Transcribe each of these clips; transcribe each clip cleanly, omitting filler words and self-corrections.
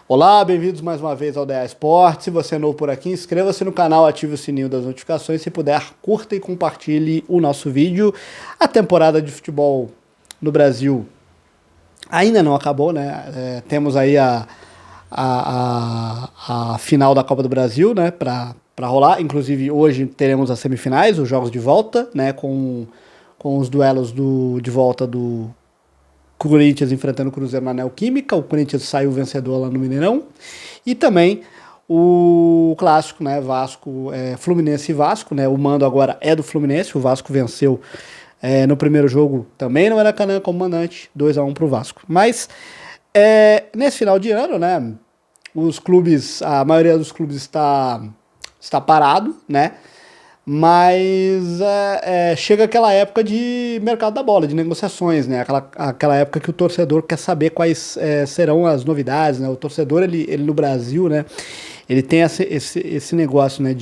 Olá, bem-vindos mais uma vez ao DA Esporte. Se você é novo por aqui, inscreva-se no canal, ative o sininho das notificações. Se puder, curta e compartilhe o nosso vídeo. A temporada de futebol no Brasil ainda não acabou, né? Temos aí a final da Copa do Brasil, né? Para rolar. Inclusive, hoje teremos as semifinais, os jogos de volta, né? Com os duelos de volta do Corinthians enfrentando o Cruzeiro na Neoquímica. O Corinthians saiu vencedor lá no Mineirão. E também o clássico, né? Fluminense e Vasco, né? O mando agora é do Fluminense. O Vasco venceu no primeiro jogo, também no Maracanã como mandante, 2-1 pro Vasco. Mas nesse final de ano, né? A maioria dos clubes está parado, né? Mas chega aquela época de mercado da bola, de negociações, né? Aquela época que o torcedor quer saber quais serão as novidades, né? O torcedor, ele no Brasil, né? Ele tem esse negócio, né?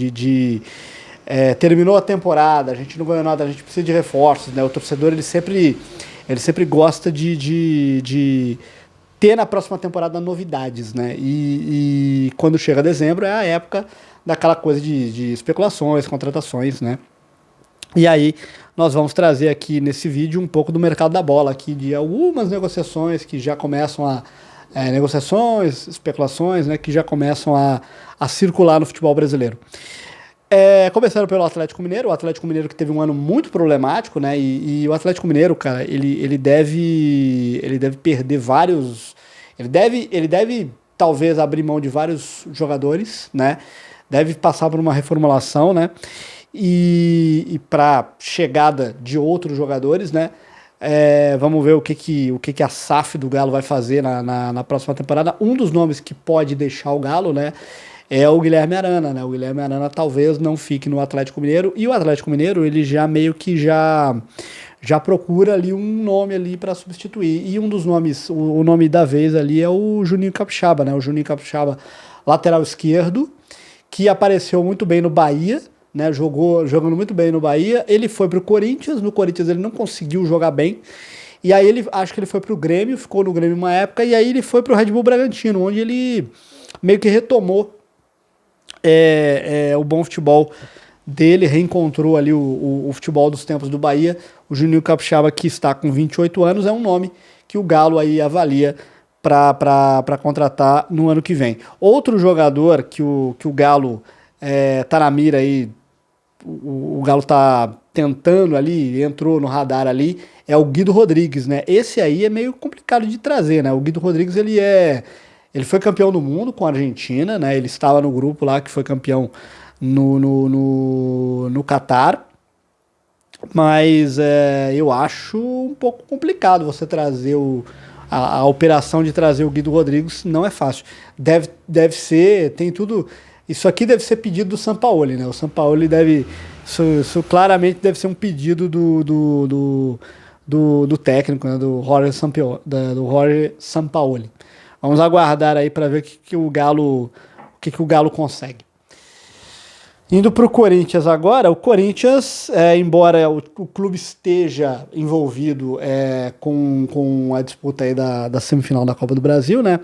Terminou a temporada, a gente não ganhou nada, a gente precisa de reforços, né? O torcedor, ele sempre gosta de ter na próxima temporada novidades, né? E quando chega dezembro é a época daquela coisa de especulações, contratações, né? E aí nós vamos trazer aqui nesse vídeo um pouco do mercado da bola, aqui de algumas negociações que já começam negociações, especulações, né? Que já começam a circular no futebol brasileiro. Começando pelo Atlético Mineiro, o Atlético Mineiro que teve um ano muito problemático, né? E o Atlético Mineiro, cara, ele deve perder vários. Ele deve talvez abrir mão de vários jogadores, né? Deve passar por uma reformulação, né? E para chegada de outros jogadores, né? Vamos ver o que a SAF do Galo vai fazer na próxima temporada. Um dos nomes que pode deixar o Galo, né? É o Guilherme Arana, né? O Guilherme Arana talvez não fique no Atlético Mineiro. E o Atlético Mineiro, ele já meio que já procura ali um nome ali para substituir. E um dos nomes, o nome da vez ali é o Juninho Capixaba, né? O Juninho Capixaba, lateral esquerdo, que apareceu muito bem no Bahia, né? Jogando muito bem no Bahia. Ele foi pro Corinthians, no Corinthians ele não conseguiu jogar bem. E aí acho que ele foi pro Grêmio, ficou no Grêmio uma época, e aí ele foi pro Red Bull Bragantino, onde ele meio que retomou o bom futebol dele, reencontrou ali o futebol dos tempos do Bahia. O Juninho Capixaba, que está com 28 anos, é um nome que o Galo aí avalia para contratar no ano que vem. Outro jogador que o Galo tá na mira aí, o Galo tá tentando ali, entrou no radar ali, é o Guido Rodrigues, né? Esse aí é meio complicado de trazer, né? O Guido Rodrigues, ele foi campeão do mundo com a Argentina, né? Ele estava no grupo lá que foi campeão no Catar. Mas eu acho um pouco complicado você trazer a operação de trazer o Guido Rodrigues não é fácil. Deve ser, tem tudo. Isso aqui deve ser pedido do Sampaoli, né? O Sampaoli deve. Isso claramente deve ser um pedido do técnico, né? Do Jorge Sampaoli. Vamos aguardar aí para ver o que o Galo consegue. Indo para o Corinthians agora, o Corinthians, embora o clube esteja envolvido com a disputa aí da semifinal da Copa do Brasil, né?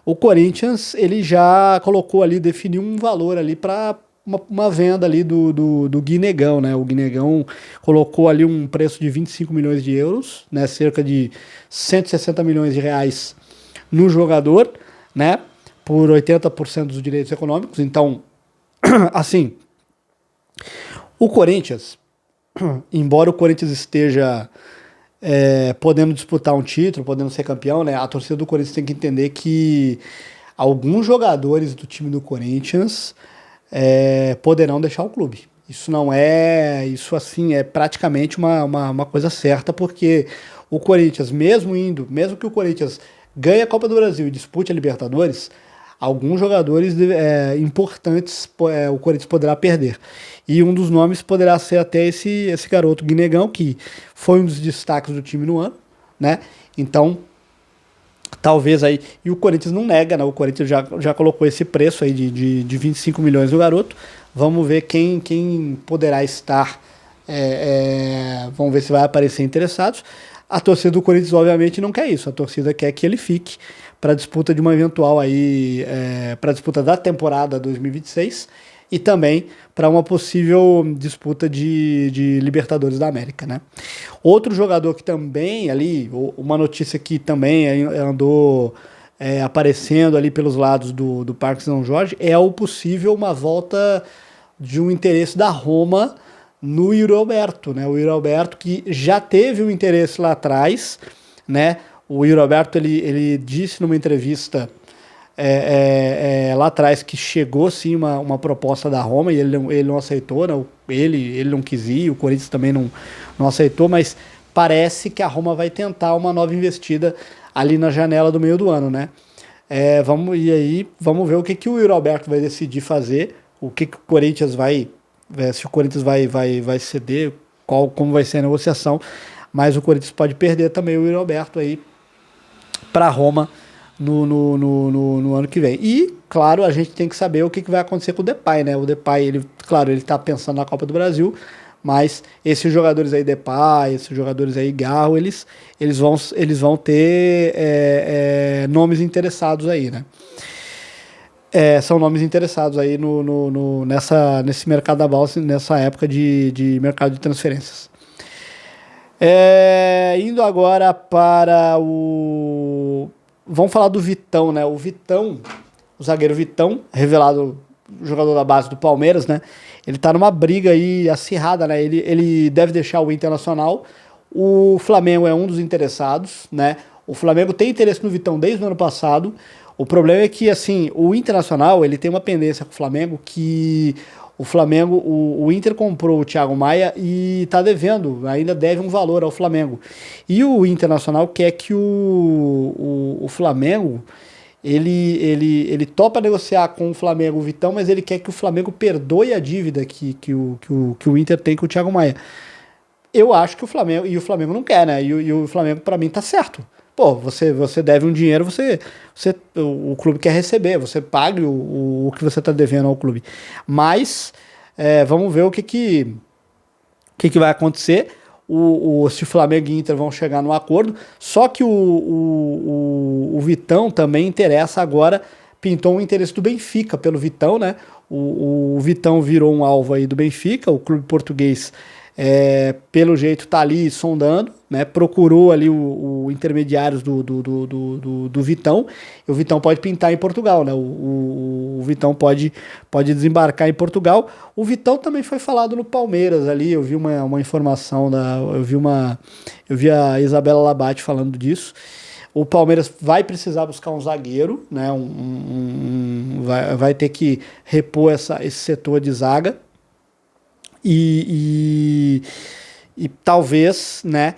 O Corinthians, ele já colocou ali, definiu um valor ali para uma venda ali do Guinegão, né? O Guinegão colocou ali um preço de 25 milhões de euros, né? Cerca de 160 milhões de reais no jogador, né? Por 80% dos direitos econômicos. Então, assim, o Corinthians, embora o Corinthians esteja podendo disputar um título, podendo ser campeão, né? A torcida do Corinthians tem que entender que alguns jogadores do time do Corinthians poderão deixar o clube. Isso assim, é praticamente uma coisa certa, porque o Corinthians, mesmo que o Corinthians ganhe a Copa do Brasil e dispute a Libertadores, alguns jogadores importantes o Corinthians poderá perder. E um dos nomes poderá ser até esse garoto Guinegão, que foi um dos destaques do time no ano, né? Então, talvez aí. E o Corinthians não nega, né? O Corinthians já colocou esse preço aí de 25 milhões no garoto. Vamos ver quem poderá estar. Vamos ver se vai aparecer interessados. A torcida do Corinthians, obviamente, não quer isso. A torcida quer que ele fique para disputa de uma eventual aí, para disputa da temporada 2026 e também para uma possível disputa de Libertadores da América, né? Outro jogador que também ali, uma notícia que também andou aparecendo ali pelos lados do Parque São Jorge, é o possível uma volta de um interesse da Roma no Yuri Alberto, né? O Yuri Alberto que já teve um interesse lá atrás, né? O Yuri Alberto ele disse numa entrevista lá atrás que chegou sim uma proposta da Roma e ele não aceitou, né? Ele não quis ir, o Corinthians também não aceitou, mas parece que a Roma vai tentar uma nova investida ali na janela do meio do ano, né? Vamos ver o que o Yuri Alberto vai decidir fazer, o que o Corinthians vai, se o Corinthians vai ceder, como vai ser a negociação, mas o Corinthians pode perder também o Yuri Alberto aí para Roma no ano que vem. E, claro, a gente tem que saber o que vai acontecer com o Depay, né? O Depay, ele tá pensando na Copa do Brasil, mas esses jogadores aí, Depay, esses jogadores aí, Garro, eles vão ter nomes interessados aí, né? São nomes interessados aí nesse mercado da bola, nessa época de mercado de transferências. Indo agora para vamos falar do Vitão, né? O Vitão, o zagueiro Vitão, revelado jogador da base do Palmeiras, né? Ele tá numa briga aí acirrada, né? Ele deve deixar o Internacional. O Flamengo é um dos interessados, né? O Flamengo tem interesse no Vitão desde o ano passado. O problema é que, assim, o Internacional, ele tem uma pendência com o Flamengo que o Inter comprou o Thiago Maia e tá devendo, ainda deve um valor ao Flamengo. E o Internacional quer que o Flamengo, ele topa negociar com o Flamengo o Vitão, mas ele quer que o Flamengo perdoe a dívida que o Inter tem com o Thiago Maia. Eu acho que o Flamengo não quer, né? E o Flamengo, para mim, tá certo. Pô, você deve um dinheiro, o clube quer receber, você pague o que você está devendo ao clube. Mas vamos ver o que vai acontecer. Se o Flamengo e Inter vão chegar num acordo. Só que o Vitão também interessa agora, pintou um interesse do Benfica pelo Vitão, né? O Vitão virou um alvo aí do Benfica, o clube português. Pelo jeito tá ali sondando, né? Procurou ali o intermediários do Vitão, e o Vitão pode pintar em Portugal, né? O Vitão pode desembarcar em Portugal. O Vitão também foi falado no Palmeiras ali, eu vi uma informação eu vi a Isabela Labate falando disso. O Palmeiras vai precisar buscar um zagueiro, né? Vai ter que repor esse setor de zaga. E talvez, né,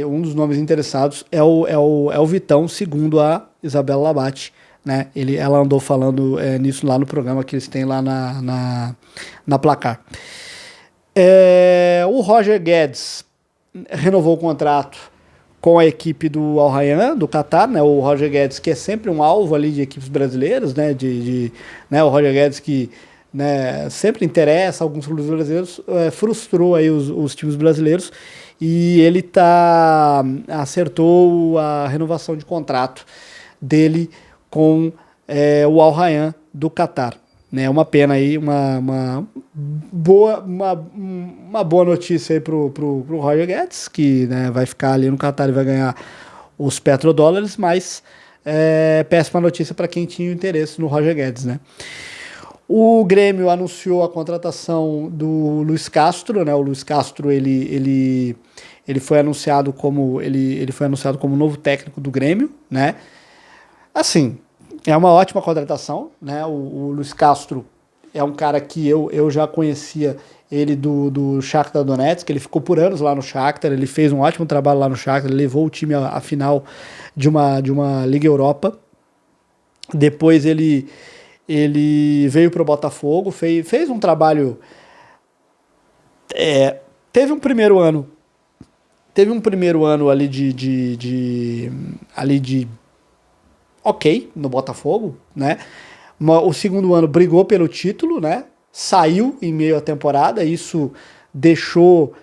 um dos nomes interessados é o Vitão, segundo a Isabela Labate, né? Ela andou falando nisso lá no programa que eles têm lá na Placar. O Roger Guedes renovou o contrato com a equipe do Al Rayyan, do Qatar, né? O Roger Guedes, que é sempre um alvo ali de equipes brasileiras, né? Né? O Roger Guedes que, né, sempre interessa alguns clubes brasileiros, frustrou aí os times brasileiros, e ele acertou a renovação de contrato dele com o Al Rayyan do Qatar, né? Uma pena aí, uma boa notícia aí pro Roger Guedes, que, né, vai ficar ali no Qatar e vai ganhar os petrodólares, mas péssima notícia para quem tinha interesse no Roger Guedes, né? O Grêmio anunciou a contratação do Luiz Castro, né? O Luiz Castro ele foi anunciado como novo técnico do Grêmio, né? Assim, é uma ótima contratação, né? O Luiz Castro é um cara que eu já conhecia ele do Shakhtar Donetsk, ele ficou por anos lá no Shakhtar, ele fez um ótimo trabalho lá no Shakhtar, ele levou o time à final de uma Liga Europa. Depois ele veio para o Botafogo, fez um trabalho. Teve um primeiro ano ali de ok no Botafogo, né? O segundo ano brigou pelo título, né? Saiu em meio à temporada, isso deixou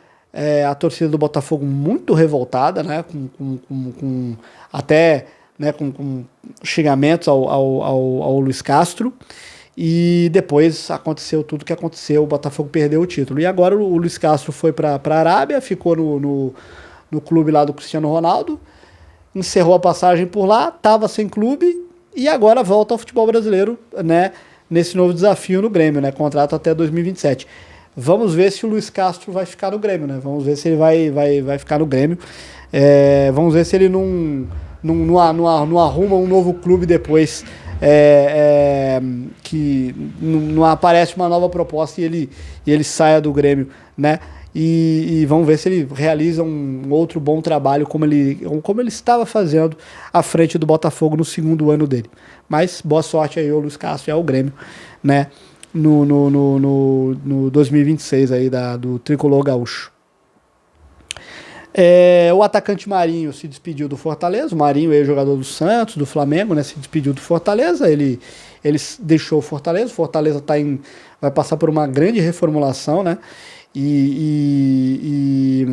a torcida do Botafogo muito revoltada, né, até, né, com xingamentos ao Luiz Castro, e depois aconteceu tudo que aconteceu, o Botafogo perdeu o título. E agora o Luiz Castro foi para a Arábia, ficou no clube lá do Cristiano Ronaldo, encerrou a passagem por lá, estava sem clube, e agora volta ao futebol brasileiro, né, nesse novo desafio no Grêmio, né, contrato até 2027. Vamos ver se o Luiz Castro vai ficar no Grêmio, né? Vamos ver se ele vai ficar no Grêmio. Vamos ver se ele não arruma um novo clube depois, que não aparece uma nova proposta e ele saia do Grêmio, né? E vamos ver se ele realiza um outro bom trabalho como ele estava fazendo à frente do Botafogo no segundo ano dele. Mas boa sorte aí ao Luiz Castro e ao Grêmio, né? No 2026 aí do Tricolor Gaúcho. O atacante Marinho se despediu do Fortaleza. O Marinho é jogador do Santos, do Flamengo, né? Se despediu do Fortaleza. Ele deixou o Fortaleza. O Fortaleza vai passar por uma grande reformulação, né? E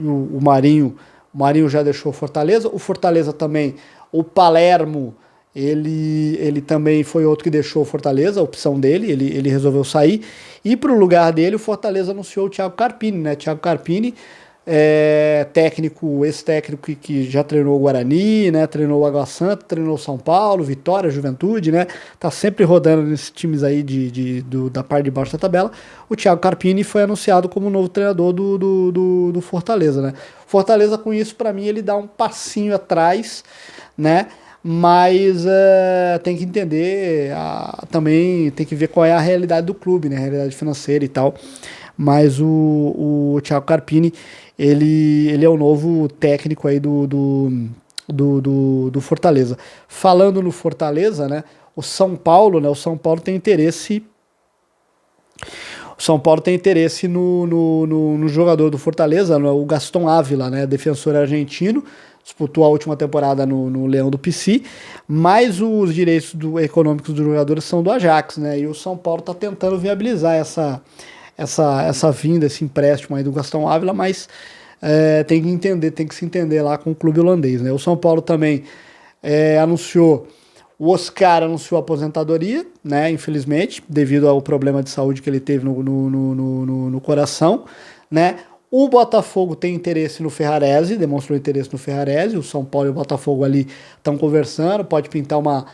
o Marinho já deixou o Fortaleza. O Fortaleza também, o Palermo, ele também foi outro que deixou o Fortaleza, a opção dele, ele resolveu sair. E para o lugar dele, o Fortaleza anunciou o Thiago Carpini, né? Thiago Carpini, ex-técnico que já treinou o Guarani, né? Treinou o Água Santa, treinou o São Paulo, Vitória, Juventude, né? Tá sempre rodando nesses times aí da parte de baixo da tabela. O Thiago Carpini foi anunciado como novo treinador do Fortaleza, né? Fortaleza, com isso, para mim, ele dá um passinho atrás, né? Mas tem que entender, também tem que ver qual é a realidade do clube, né? A realidade financeira e tal. Mas o Thiago Carpini, ele é o novo técnico aí do Fortaleza. Falando no Fortaleza, né? O São Paulo, né? O São Paulo tem interesse. O São Paulo tem interesse no jogador do Fortaleza, o Gaston Ávila, né? Defensor argentino. Disputou a última temporada no Leão do Pici, mas os direitos econômicos dos jogadores são do Ajax, né? E o São Paulo está tentando viabilizar essa vinda, esse empréstimo aí do Gastão Ávila, mas tem que se entender lá com o clube holandês, né? O São Paulo também o Oscar anunciou a aposentadoria, né? Infelizmente, devido ao problema de saúde que ele teve no coração, né? O Botafogo tem interesse no Ferrarese, demonstrou interesse no Ferrarese. O São Paulo e o Botafogo ali estão conversando. Pode pintar uma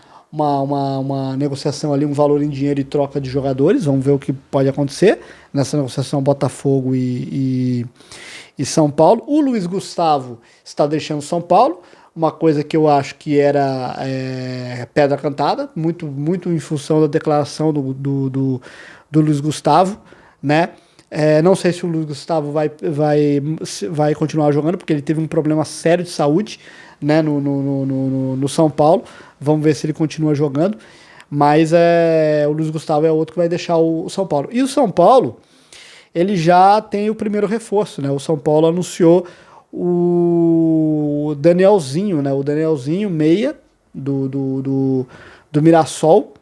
negociação ali, um valor em dinheiro e troca de jogadores. Vamos ver o que pode acontecer nessa negociação Botafogo e São Paulo. O Luiz Gustavo está deixando São Paulo, uma coisa que eu acho que era pedra cantada, muito em função da declaração do Luiz Gustavo, né? Não sei se o Luiz Gustavo vai continuar jogando, porque ele teve um problema sério de saúde, né, no São Paulo. Vamos ver se ele continua jogando. Mas o Luiz Gustavo é outro que vai deixar o São Paulo. E o São Paulo, ele já tem o primeiro reforço, né? O São Paulo anunciou o Danielzinho, né? O Danielzinho, meia do Mirassol.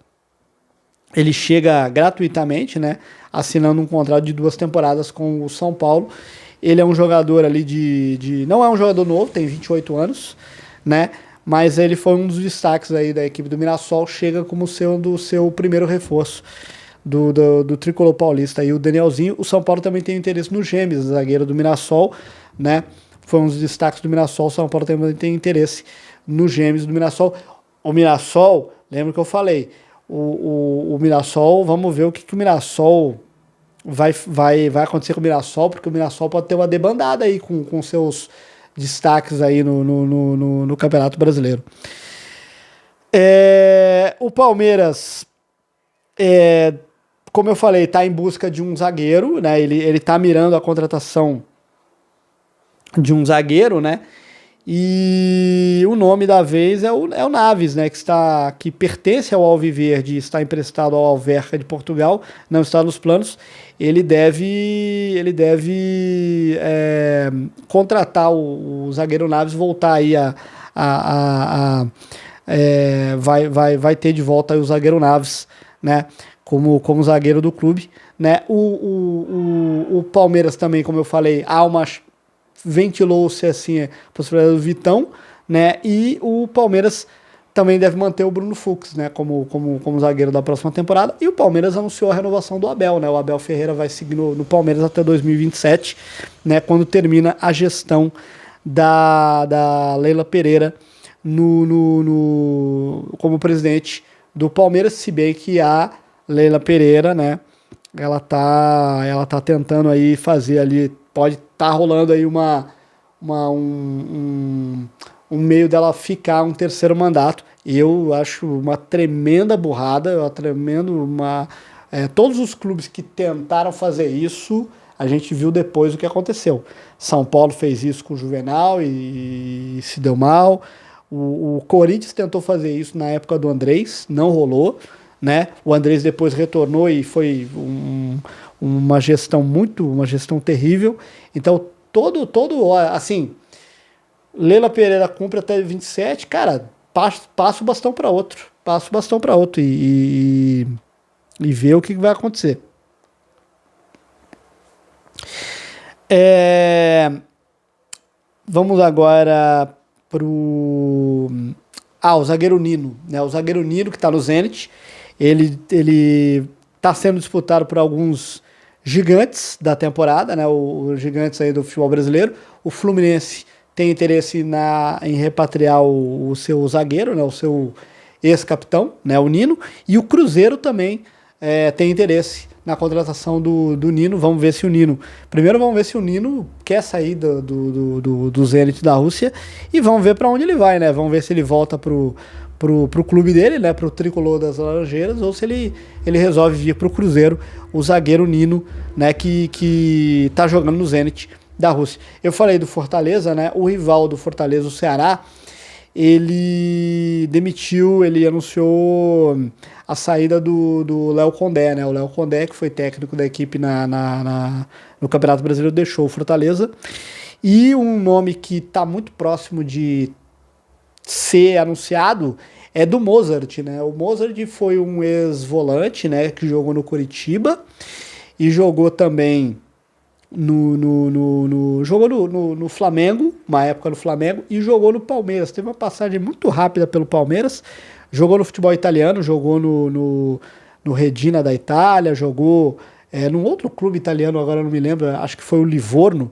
Ele chega gratuitamente, né? Assinando um contrato de 2 temporadas com o São Paulo. Ele é um jogador ali não é um jogador novo, tem 28 anos, né? Mas ele foi um dos destaques aí da equipe do Mirassol, chega como sendo o seu primeiro reforço do Tricolor Paulista. E o Danielzinho, o São Paulo também tem interesse no Gêmeos, zagueiro do Mirassol, né? Foi um dos destaques do Mirassol. O São Paulo também tem interesse no Gêmeos do Mirassol. O Mirassol, lembra que eu falei, o Mirassol, vamos ver o que o Mirassol vai acontecer com o Mirassol, porque o Mirassol pode ter uma debandada aí com seus destaques aí no Campeonato Brasileiro. O Palmeiras, como eu falei, está em busca de um zagueiro, né? Ele está mirando a contratação de um zagueiro, né? E o nome da vez é o Naves, né? Que pertence ao Alviverde, está emprestado ao Alverca de Portugal, não está nos planos. Ele deve contratar o zagueiro Naves, voltar aí vai ter de volta aí o zagueiro Naves, né, como zagueiro do clube, né, o Palmeiras também, como eu falei, ventilou-se assim a possibilidade do Vitão, né, e o Palmeiras também deve manter o Bruno Fux, né, como zagueiro da próxima temporada, e o Palmeiras anunciou a renovação do Abel, né, o Abel Ferreira vai seguir no Palmeiras até 2027, né, quando termina a gestão da Leila Pereira como presidente do Palmeiras, se bem que a Leila Pereira, né, ela tá tentando aí fazer ali, pode estar rolando aí um meio dela ficar um terceiro mandato. Eu acho uma tremenda burrada, todos os clubes que tentaram fazer isso, a gente viu depois o que aconteceu. São Paulo fez isso com o Juvenal e se deu mal. O Corinthians tentou fazer isso na época do Andrés, não rolou, né? O Andrés depois retornou e foi uma gestão terrível. Então, assim, Leila Pereira cumpre até 27, cara, passa o bastão para outro. Passa o bastão para outro e vê o que vai acontecer. Vamos agora o zagueiro Nino, né? O zagueiro Nino que tá no Zenit, ele tá sendo disputado por alguns gigantes da temporada, né? Os gigantes aí do futebol brasileiro. O Fluminense tem interesse em repatriar o seu zagueiro, né? O seu ex-capitão, né? O Nino, e o Cruzeiro também tem interesse na contratação do Nino. Vamos ver se o Nino quer sair do Zenit da Rússia, e vamos ver para onde ele vai, né? Vamos ver se ele volta pro clube dele, né? Pro tricolor das Laranjeiras, ou se ele resolve vir pro Cruzeiro, o zagueiro Nino, né? Que tá jogando no Zenit da Rússia. Eu falei do Fortaleza, né? O rival do Fortaleza, o Ceará, ele anunciou a saída do Léo Condé, né? O Léo Condé, que foi técnico da equipe no Campeonato Brasileiro, deixou o Fortaleza. E um nome que está muito próximo de ser anunciado é do Mozart, né? O Mozart foi um ex-volante, né? Que jogou no Coritiba e jogou também jogou no Flamengo, uma época no Flamengo, e jogou no Palmeiras. Teve uma passagem muito rápida pelo Palmeiras, jogou no futebol italiano, jogou no Reggina da Itália, jogou num outro clube italiano, agora não me lembro, acho que foi o Livorno.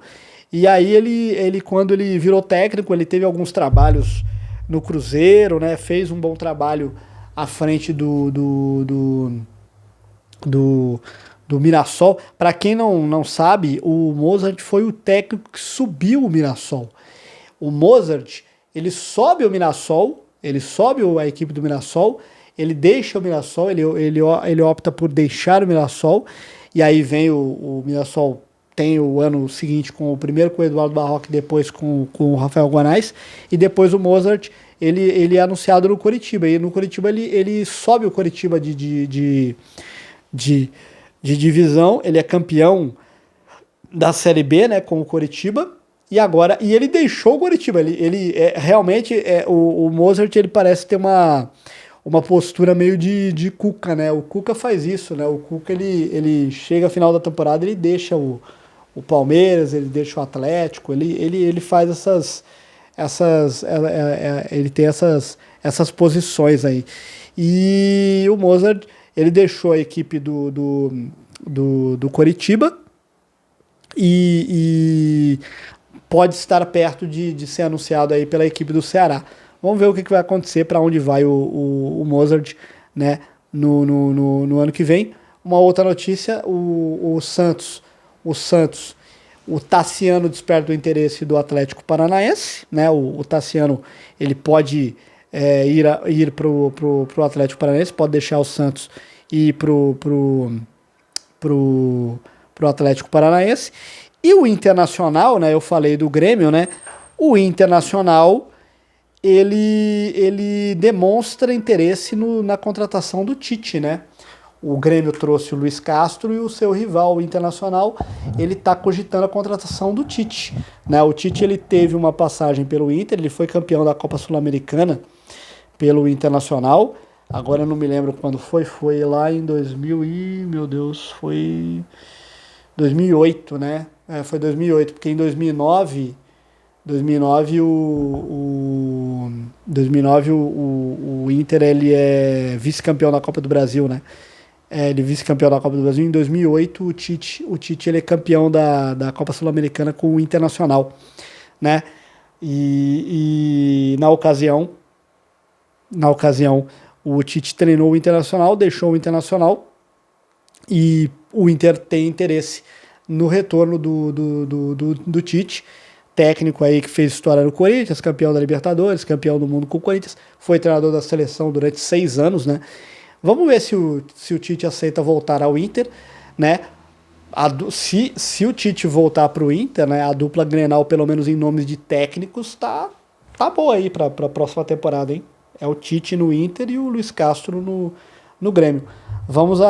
E aí ele quando ele virou técnico, ele teve alguns trabalhos no Cruzeiro, né? Fez um bom trabalho à frente do Mirassol. Para quem não sabe, o Mozart foi o técnico que subiu o Mirassol. O Mozart, ele sobe o Mirassol, ele sobe a equipe do Mirassol, ele deixa o Mirassol, ele opta por deixar o Mirassol, e aí vem o Mirassol, tem o ano seguinte primeiro com o Eduardo Barroca, depois com o Rafael Guanais, e depois o Mozart, ele é anunciado no Coritiba, e no Coritiba ele sobe o Coritiba de divisão, ele é campeão da Série B, né, com o Coritiba, e ele deixou o Coritiba, realmente o Mozart, ele parece ter uma postura meio de Cuca, né, o Cuca faz isso, né, o Cuca ele chega ao final da temporada, ele deixa o Palmeiras, ele deixa o Atlético, ele faz ele tem essas posições aí, e o Mozart, ele deixou a equipe do Coritiba e pode estar perto de ser anunciado aí pela equipe do Ceará. Vamos ver o que vai acontecer, para onde vai o Mozart, né, no ano que vem. Uma outra notícia, o Santos, o Tassiano desperta o interesse do Atlético Paranaense, né? O Tassiano, ele pode ir pro Atlético Paranaense, pode deixar o Santos e ir pro Atlético Paranaense. E o Internacional, né? Eu falei do Grêmio, né? O Internacional, ele demonstra interesse na contratação do Tite, né? O Grêmio trouxe o Luiz Castro e o seu rival, o Internacional, ele está cogitando a contratação do Tite, né? O Tite, ele teve uma passagem pelo Inter, ele foi campeão da Copa Sul-Americana pelo Internacional, Agora eu não me lembro quando foi lá em 2000 e, meu Deus, foi 2008, né? Foi 2008, porque em 2009 2009 o Inter ele é vice-campeão da Copa do Brasil, né? Ele é vice-campeão da Copa do Brasil. Em 2008 o Tite ele é campeão da Copa Sul-Americana com o Internacional, né? E na ocasião, o Tite treinou o Internacional, deixou o Internacional e o Inter tem interesse no retorno do Tite, técnico aí que fez história no Corinthians, campeão da Libertadores, campeão do mundo com o Corinthians, foi treinador da seleção durante 6 anos, né? Vamos ver se o Tite aceita voltar ao Inter, né? Se o Tite voltar para o Inter, né, a dupla Grenal, pelo menos em nomes de técnicos, tá boa aí para a próxima temporada, hein? É o Tite no Inter e o Luiz Castro no Grêmio. Vamos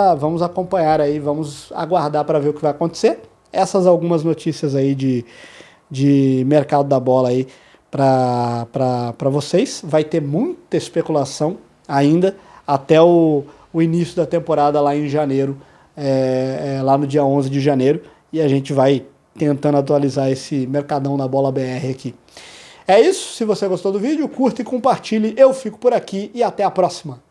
acompanhar aí, vamos aguardar para ver o que vai acontecer. Essas algumas notícias aí de mercado da bola aí para vocês. Vai ter muita especulação ainda até o início da temporada lá em janeiro, lá no dia 11 de janeiro, e a gente vai tentando atualizar esse mercadão da bola BR aqui. É isso, se você gostou do vídeo, curta e compartilhe. Eu fico por aqui e até a próxima.